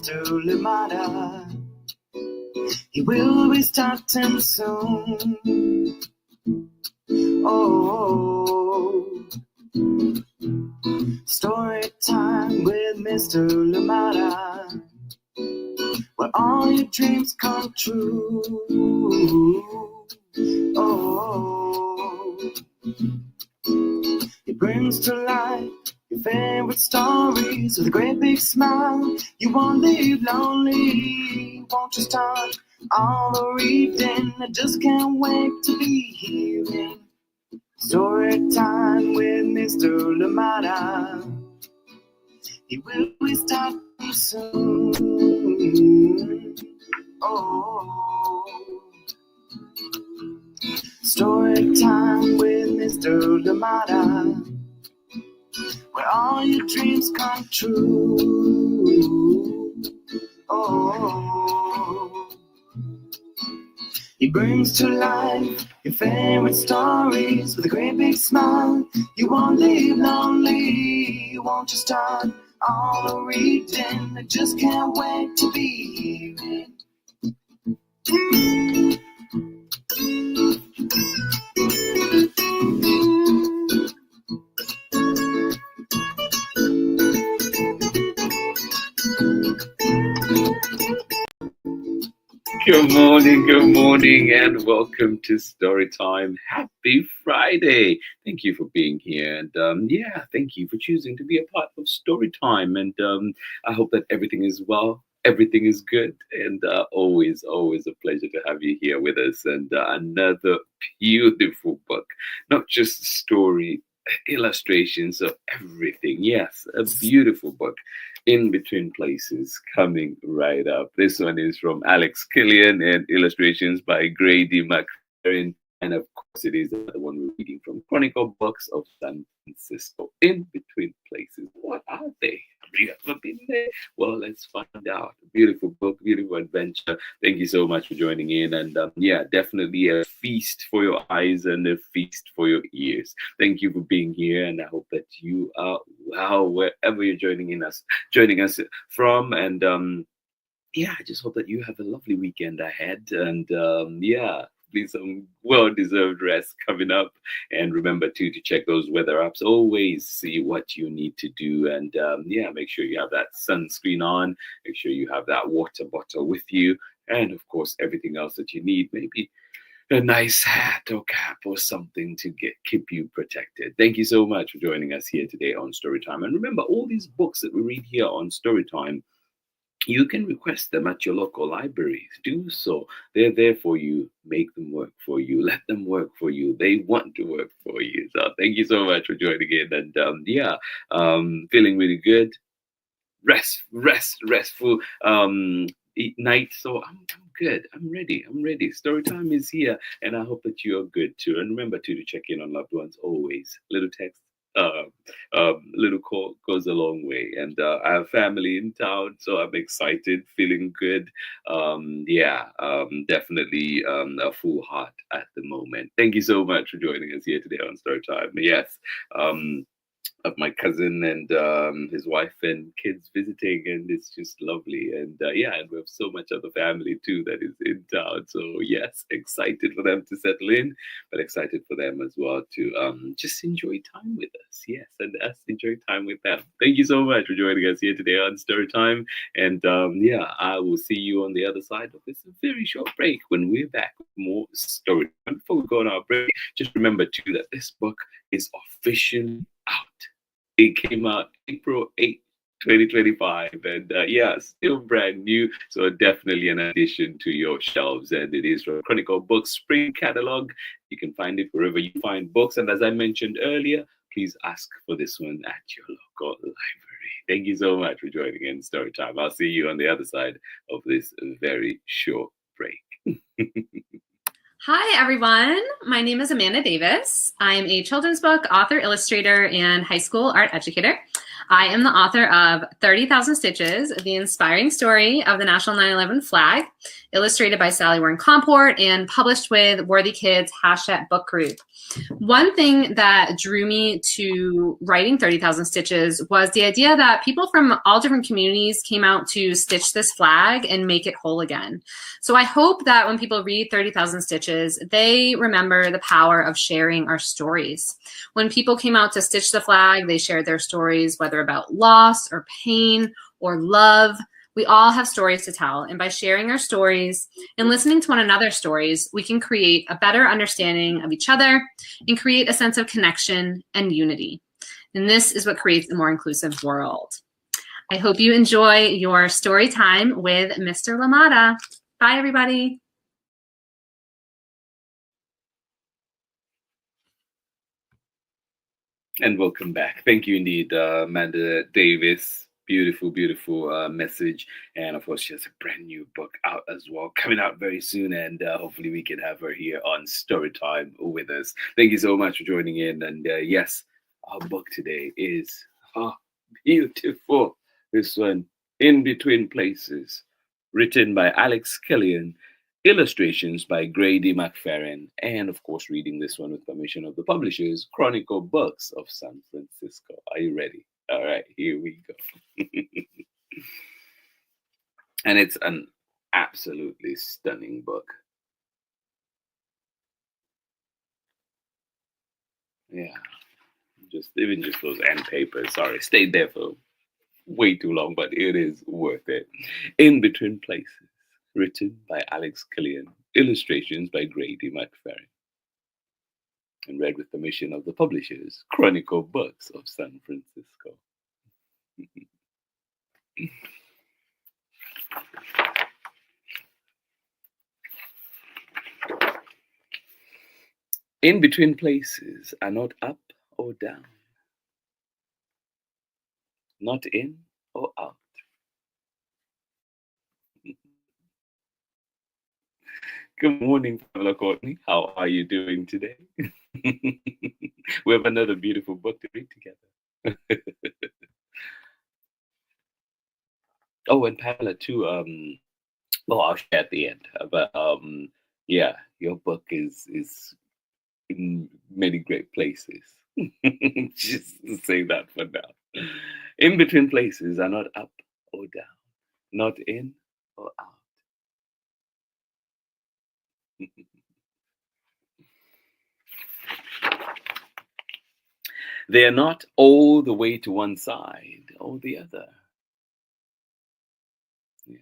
Mr. Limata. He will be starting soon. Oh, story time with Mr. Limata, where all your dreams come true. Oh, he brings to life your favorite stories with a great big smile. You won't leave lonely, won't you start all the reading? I just can't wait to be hearing story time with Mr. Limata. He will be starting soon. Oh, story time with Mr. Limata, where all your dreams come true. Oh, he brings to life your favorite stories with a great big smile. You won't leave lonely, won't you start all the reading? I just can't wait to be hearing. Good morning, and welcome to Storytime. Happy Friday! Thank you for being here, and thank you for choosing to be a part of Storytime. And I hope that everything is well, everything is good, and always a pleasure to have you here with us. And another beautiful book, not just story, illustrations of everything. Yes, a beautiful book. In Between Places, coming right up. This one is from KILLIAN and illustrations by GRADY, McFERRIN, and of course it is the one we're reading from Chronicle Books of San Francisco. In Between Places. What are they? Have you ever been there? Well, let's find out. Beautiful book, beautiful adventure. Thank you so much for joining in, and definitely a feast for your eyes and a feast for your ears. Thank you for being here, and I hope that you are well wherever you're joining us from. And I just hope that you have a lovely weekend ahead, and please, some well-deserved rest coming up. And remember to check those weather apps. Always see what you need to do, and make sure you have that sunscreen on. Make sure you have that water bottle with you, and of course everything else that you need. Maybe a nice hat or cap or something to keep you protected. Thank you so much for joining us here today on Storytime. And remember, all these books that we read here on Storytime, you can request them at your local libraries. Do so. They're there for you. Make them work for you. Let them work for you. They want to work for you. So thank you so much for joining in. And feeling really good. Restful night. So I'm good. I'm ready. Storytime is here, and I hope that you are good too. And remember to check in on loved ones always. Little text, little call goes a long way. And I have family in town, so I'm excited, feeling good. Definitely a full heart at the moment. Thank you so much for joining us here today on Storytime. Yes. Of my cousin and his wife and kids visiting, and it's just lovely. And and we have so much other family too that is in town. So yes, excited for them to settle in, but excited for them as well to just enjoy time with us. Yes, and us enjoy time with them. Thank you so much for joining us here today on Storytime. And I will see you on the other side of this very short break when we're back with more story. And before we go on our break, just remember too that this book is officially out. It came out April 8th, 2025, and still brand new. So definitely an addition to your shelves, and it is from Chronicle Books Spring Catalog. You can find it wherever you find books, and as I mentioned earlier, please ask for this one at your local library. Thank you so much for joining in Storytime. I'll see you on the other side of this very short break. Hi, everyone. My name is Amanda Davis. I'm a children's book author, illustrator, and high school art educator. I am the author of 30,000 Stitches, the inspiring story of the National 9/11 flag, illustrated by Sally Warren Comport and published with Worthy Kids #book group. One thing that drew me to writing 30,000 Stitches was the idea that people from all different communities came out to stitch this flag and make it whole again. So I hope that when people read 30,000 Stitches, they remember the power of sharing our stories. When people came out to stitch the flag, they shared their stories, whether about loss or pain or love. We all have stories to tell, and by sharing our stories and listening to one another's stories, we can create a better understanding of each other and create a sense of connection and unity. And this is what creates a more inclusive world. I hope you enjoy your story time with Mr. Limata. Bye, everybody. And welcome back. Thank you indeed, Amanda Davis. Beautiful, beautiful message. And of course, she has a brand new book out as well, coming out very soon. And hopefully we can have her here on Storytime with us. Thank you so much for joining in. And yes, our book today is beautiful. This one, In Between Places, written by KILLIAN, illustrations by GRADY McFERRIN, and of course, reading this one with permission of the publishers, Chronicle Books of San Francisco. Are you ready? All right, here we go. And it's an absolutely stunning book. Yeah, just those end papers. Sorry, stayed there for way too long, but it is worth it. In Between Places, written by KILLIAN, illustrations by GRADY McFERRIN, and read with permission of the publishers, Chronicle Books of San Francisco. In between places are not up or down, not in or out. Good morning, Pamela Courtney. How are you doing today? We have another beautiful book to read together. Oh, and Pamela too. Well, I'll share at the end. But yeah, your book is in many great places. Just to say that for now. In between places are not up or down, not in or out. They are not all the way to one side or the other. Yeah.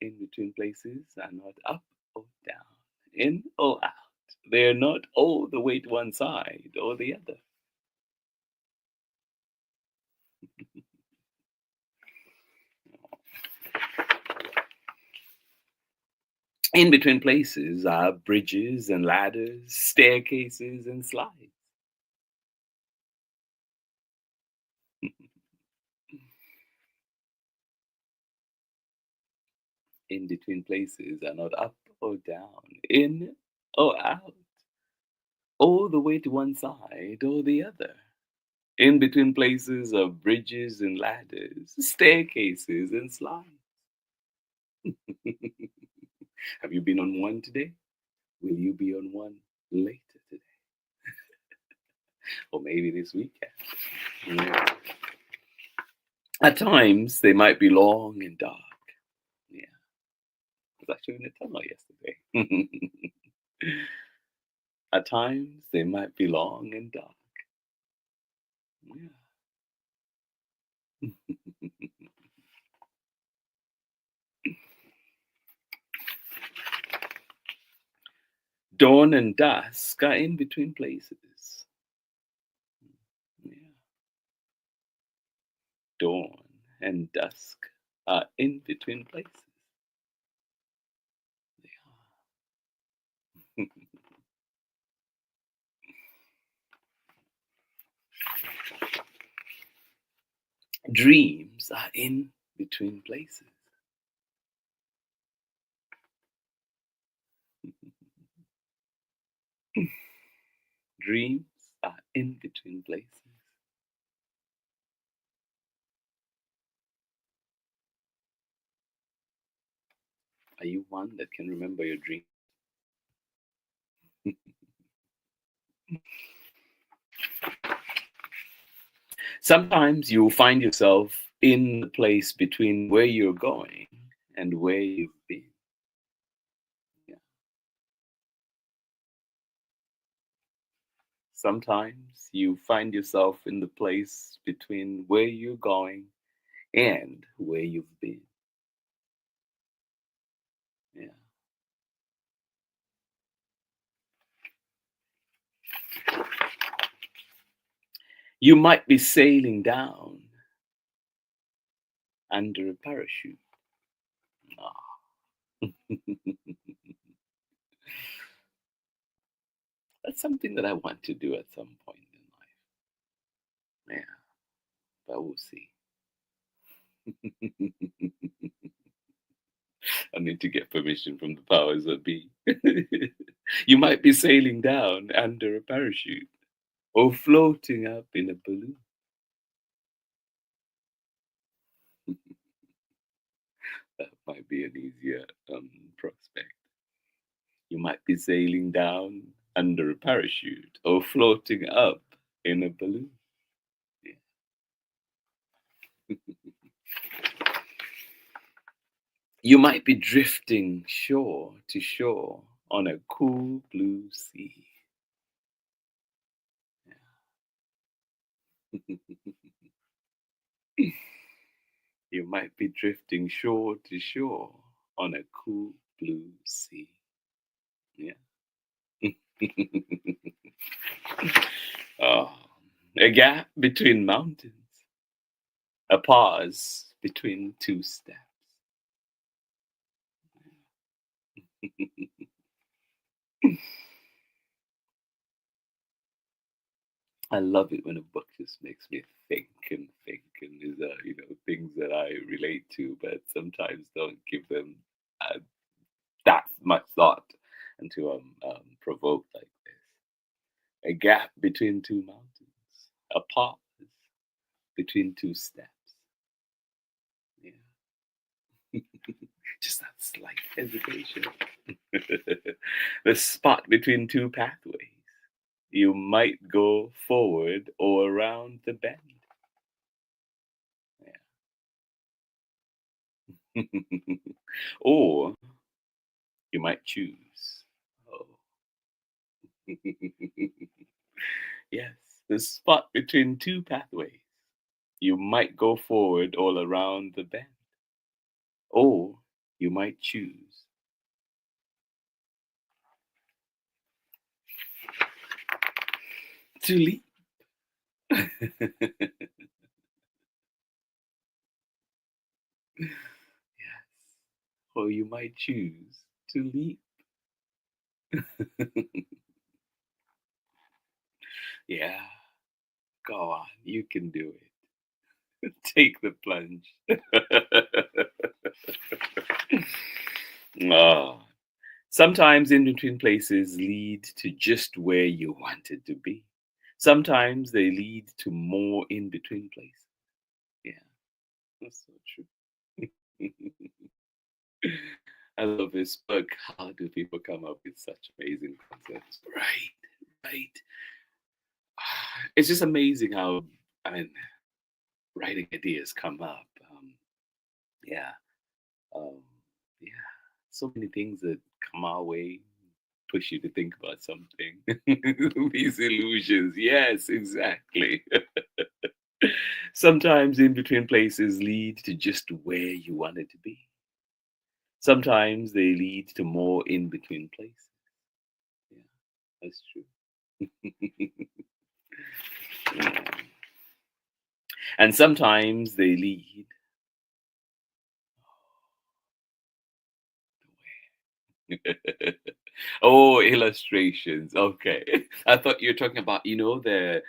In between places are not up or down, in or out. They are not all the way to one side or the other. In between places are bridges and ladders, staircases and slides. In between places are not up or down, in or out, all the way to one side or the other. In between places are bridges and ladders, staircases and slides. Have you been on one today? Will you be on one later today? Or maybe this weekend? Yeah. At times, they might be long and dark. Yeah. I was actually in a tunnel yesterday. At times, they might be long and dark. Yeah. Dawn and dusk are in between places. Yeah. Dawn and dusk are in between places. They are. Dreams are in between places. Dreams are in between places. Are you one that can remember your dream? Sometimes you'll find yourself in the place between where you're going and where you've been. Yeah. Sometimes you find yourself in the place between where you're going and where you've been. Yeah. You might be sailing down under a parachute. Ah. That's something that I want to do at some point in life. Yeah, but we'll see. I need to get permission from the powers that be. You might be sailing down under a parachute or floating up in a balloon. That might be an easier prospect. You might be sailing down under a parachute or floating up in a balloon. Yeah. You might be drifting shore to shore on a cool blue sea. You might be drifting shore to shore on a cool blue sea. Yeah. Oh, a gap between mountains, a pause between two steps. I love it when a book just makes me think, and there's things that I relate to, but sometimes don't give them uh, that much thought and to provoke like this. A gap between two mountains, a pause between two steps. Yeah. Just that slight hesitation. The spot between two pathways. You might go forward or around the bend. Yeah. Or you might choose. Oh. Yes, the spot between two pathways. You might go forward all around the bend. Or you might choose to leap. Yes. Or you might choose to leap. Yeah, go on, you can do it. Take the plunge. Oh. Sometimes in between places lead to just where you wanted to be. Sometimes they lead to more in between places. Yeah, that's so true. I love this book. How do people come up with such amazing concepts? Right. It's just amazing how, I mean, writing ideas come up. Yeah, um, yeah. So many things that come our way push you to think about something. These illusions. Yes, exactly. Sometimes in between places lead to just where you wanted to be. Sometimes they lead to more in between places. Yeah, that's true. Yeah. And sometimes they lead Oh, illustrations. Okay. I thought you were talking about, the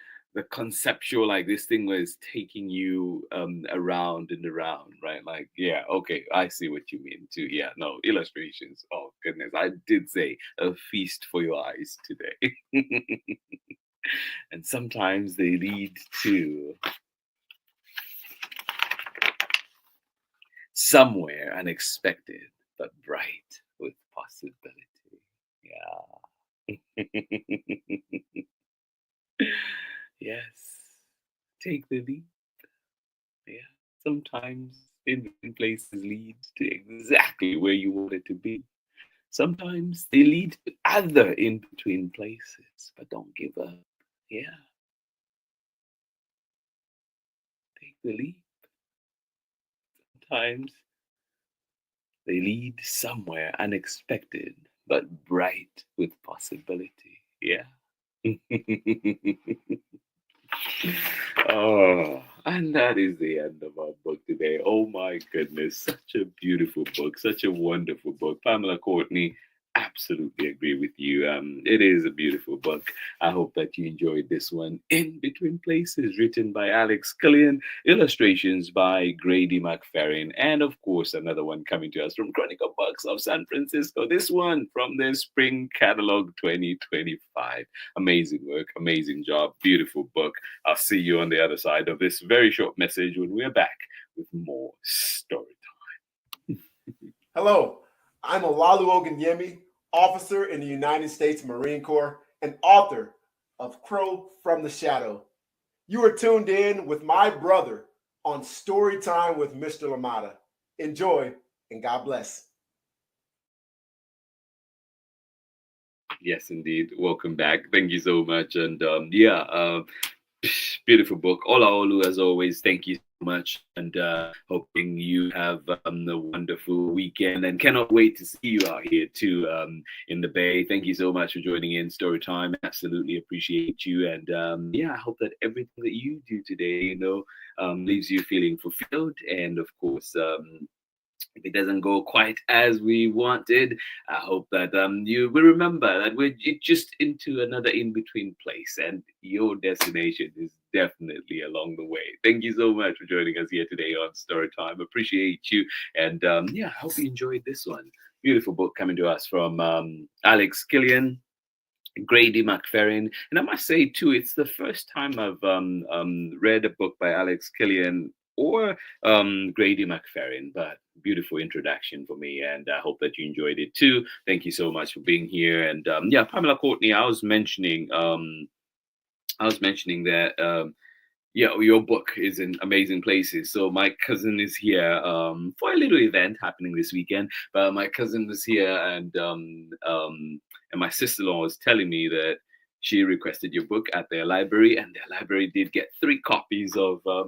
conceptual, like this thing was taking you around and around, right? Like, yeah, okay, I see what you mean too. Yeah, no, illustrations. Oh goodness. I did say a feast for your eyes today. And sometimes they lead to somewhere unexpected. but bright with possibility. Yeah. Yes. Take the leap. Yeah. Sometimes in between places lead to exactly where you want it to be. Sometimes they lead to other in between places, but don't give up. Yeah. Take the leap. Sometimes they lead somewhere unexpected, but bright with possibility. Yeah. Oh, and that is the end of our book today. Oh my goodness, such a beautiful book, such a wonderful book. Pamela Courtney, absolutely agree with you. It is a beautiful book. I hope that you enjoyed this one. In Between Places, written by Alex Killian, illustrations by Grady McFerrin, and of course, another one coming to us from Chronicle Books of San Francisco. This one from their Spring Catalog 2025. Amazing work, amazing job, beautiful book. I'll see you on the other side of this very short message when we're back with more story time. Hello, I'm Olalu Ogunyemi, officer in the United States Marine Corps and author of Crow from the Shadow. You are tuned in with my brother on Story Time with Mr. Limata. Enjoy and God bless. Yes, indeed. Welcome back. Thank you so much. And beautiful book. Olaolu, as always, thank you so much. And hoping you have a wonderful weekend and cannot wait to see you out here too in the Bay. Thank you so much for joining in Storytime. Absolutely appreciate you. And I hope that everything that you do today, leaves you feeling fulfilled. And of course, if it doesn't go quite as we wanted, I hope that you will remember that we're just into another in-between place and your destination is definitely along the way. Thank you so much for joining us here today on Storytime. Appreciate you. And I hope you enjoyed this one. Beautiful book coming to us from Alex Killian, Grady McFerrin. And I must say, too, it's the first time I've read a book by Alex Killian or Grady McFerrin, but beautiful introduction for me, and I hope that you enjoyed it too. Thank you so much for being here. And Pamela Courtney, I was mentioning that your book is in amazing places. So my cousin is here for a little event happening this weekend. But my cousin was here, and my sister-in-law was telling me that she requested your book at their library, and their library did get 3 copies of A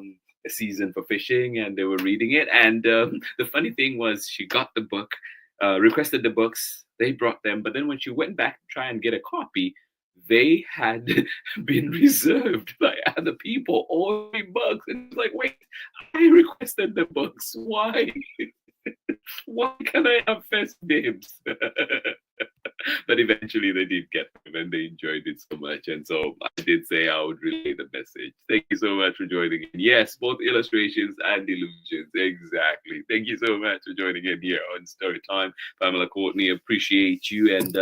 Season for Fishing, and they were reading it. And the funny thing was, she got the book, requested the books, they brought them, but then when she went back to try and get a copy, they had been reserved by other people, all 3 books. And it's like, wait, I requested the books. Why? Why can't I have first dibs? But eventually they did get them and they enjoyed it so much. And so I did say I would relay the message. Thank you so much for joining in. Yes, both illustrations and illusions. Exactly. Thank you so much for joining in here on Storytime. Pamela Courtney, appreciate you. And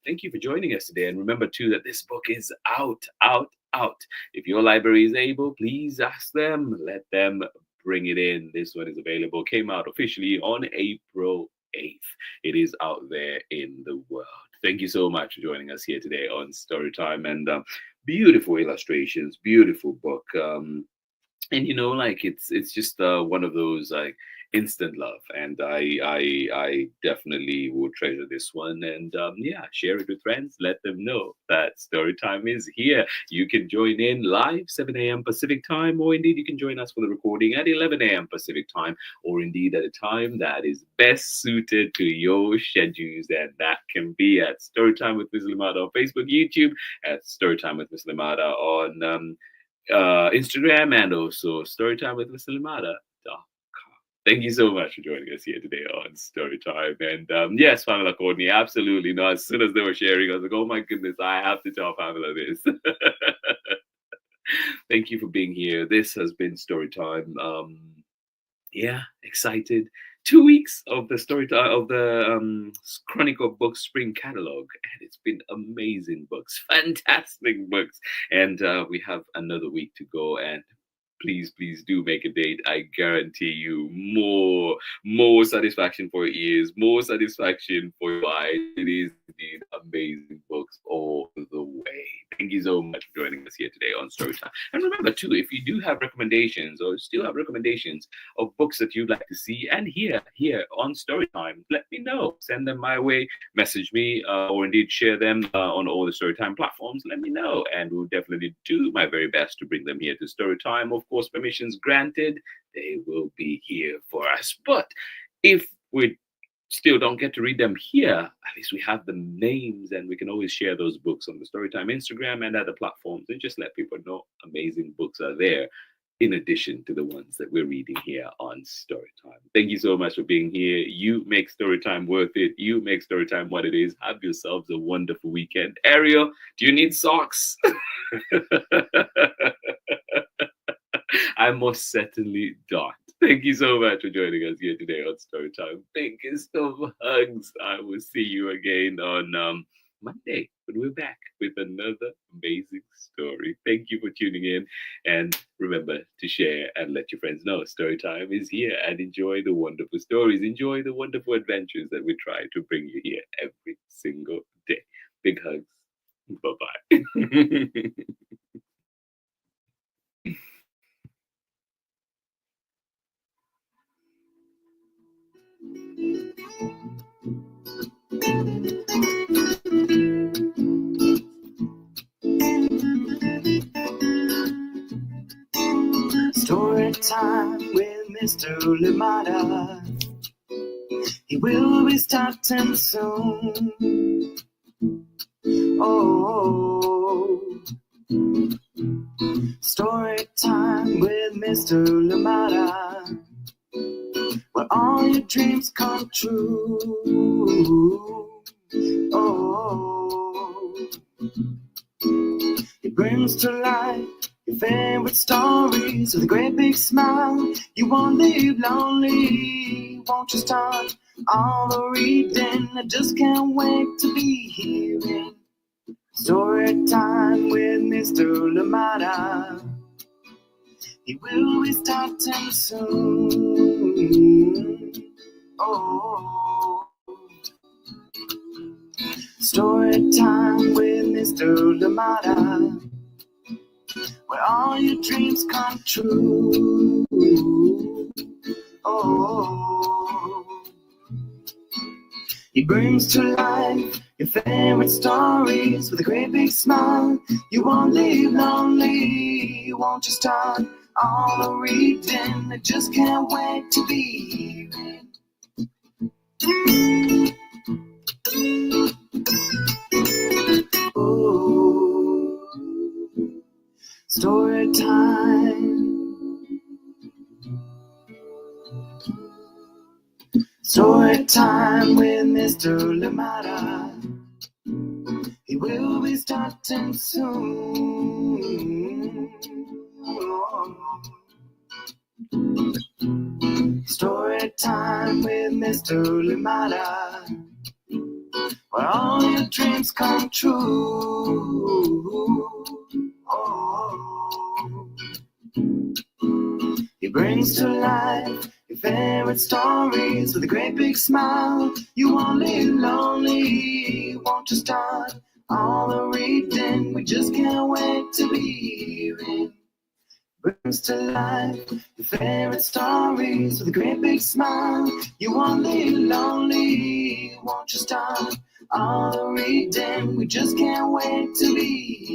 thank you for joining us today. And remember too that this book is out. If your library is able, please ask them, let them bring it in. This one is available, came out officially on April 8th. It is out there in the world. Thank you so much for joining us here today on Storytime. And beautiful illustrations, beautiful book. And it's just one of those like instant love, and I definitely will treasure this one. And share it with friends, let them know that Storytime is here. You can join in live 7 a.m. Pacific time, or indeed you can join us for the recording at 11 a.m. Pacific time, or indeed at a time that is best suited to your schedules, and that can be at Storytime with Miss Limata on Facebook, YouTube, at Storytime with Miss Limata on Instagram, and also Storytime with Mr. Limata.com. Thank you so much for joining us here today on Storytime. And yes, Pamela Courtney, absolutely. No, as soon as they were sharing, I was like, oh my goodness, I have to tell Pamela this. Thank you for being here. This has been Storytime. Excited. 2 weeks of the Chronicle Books Spring Catalog, and it's been amazing books, fantastic books. And we have another week to go, and please do make a date. I guarantee you more satisfaction for your ears, more satisfaction for your eyes. It is indeed amazing books all the way. Thank you so much for joining us here today on Storytime. And remember too, if you do have recommendations or still have recommendations of books that you'd like to see and hear here on Storytime, let me know. Send them my way, message me, or indeed share them on all the Storytime platforms. Let me know, and we'll definitely do my very best to bring them here to Storytime. Of course, permissions granted, they will be here for us. But if we still don't get to read them here, at least we have the names, and we can always share those books on the Storytime Instagram and other platforms, and just let people know amazing books are there in addition to the ones that we're reading here on Storytime. Thank you so much for being here. You make Storytime worth it. You make Storytime what it is. Have yourselves a wonderful weekend. Ariel, do you need socks? I most certainly don't. Thank you so much for joining us here today on Storytime. Thank you so hugs. I will see you again on Monday, when we're back with another amazing story. Thank you for tuning in, and remember to share and let your friends know Storytime is here, and enjoy the wonderful stories, enjoy the wonderful adventures that we try to bring you here every single day. Big hugs. Bye-bye. Story time with Mr. Limata. He will be starting soon. Oh, story time with Mr. Limata, where all your dreams come true. Oh, he brings to life your favorite stories with a great big smile. You won't live lonely, won't you start all the reading? I just can't wait to be hearing story time with Mr. Limata. He will be starting soon. Oh, story time with Mr. Limata, where all your dreams come true. Oh, he brings to life your favorite stories with a great big smile. You won't live lonely, won't you start all the reading? I just can't wait to be hearing. Oh, story time. Story time with Mr. Limata. He will be starting soon. Story time with Mr. Limata, where all your dreams come true. Oh, he brings to life your favorite stories with a great big smile. You won't live lonely, won't you start all the reading? We just can't wait to be hearing. Brings to life your favorite stories with a great big smile. You won't live lonely, won't you start all the reading? We just can't wait to be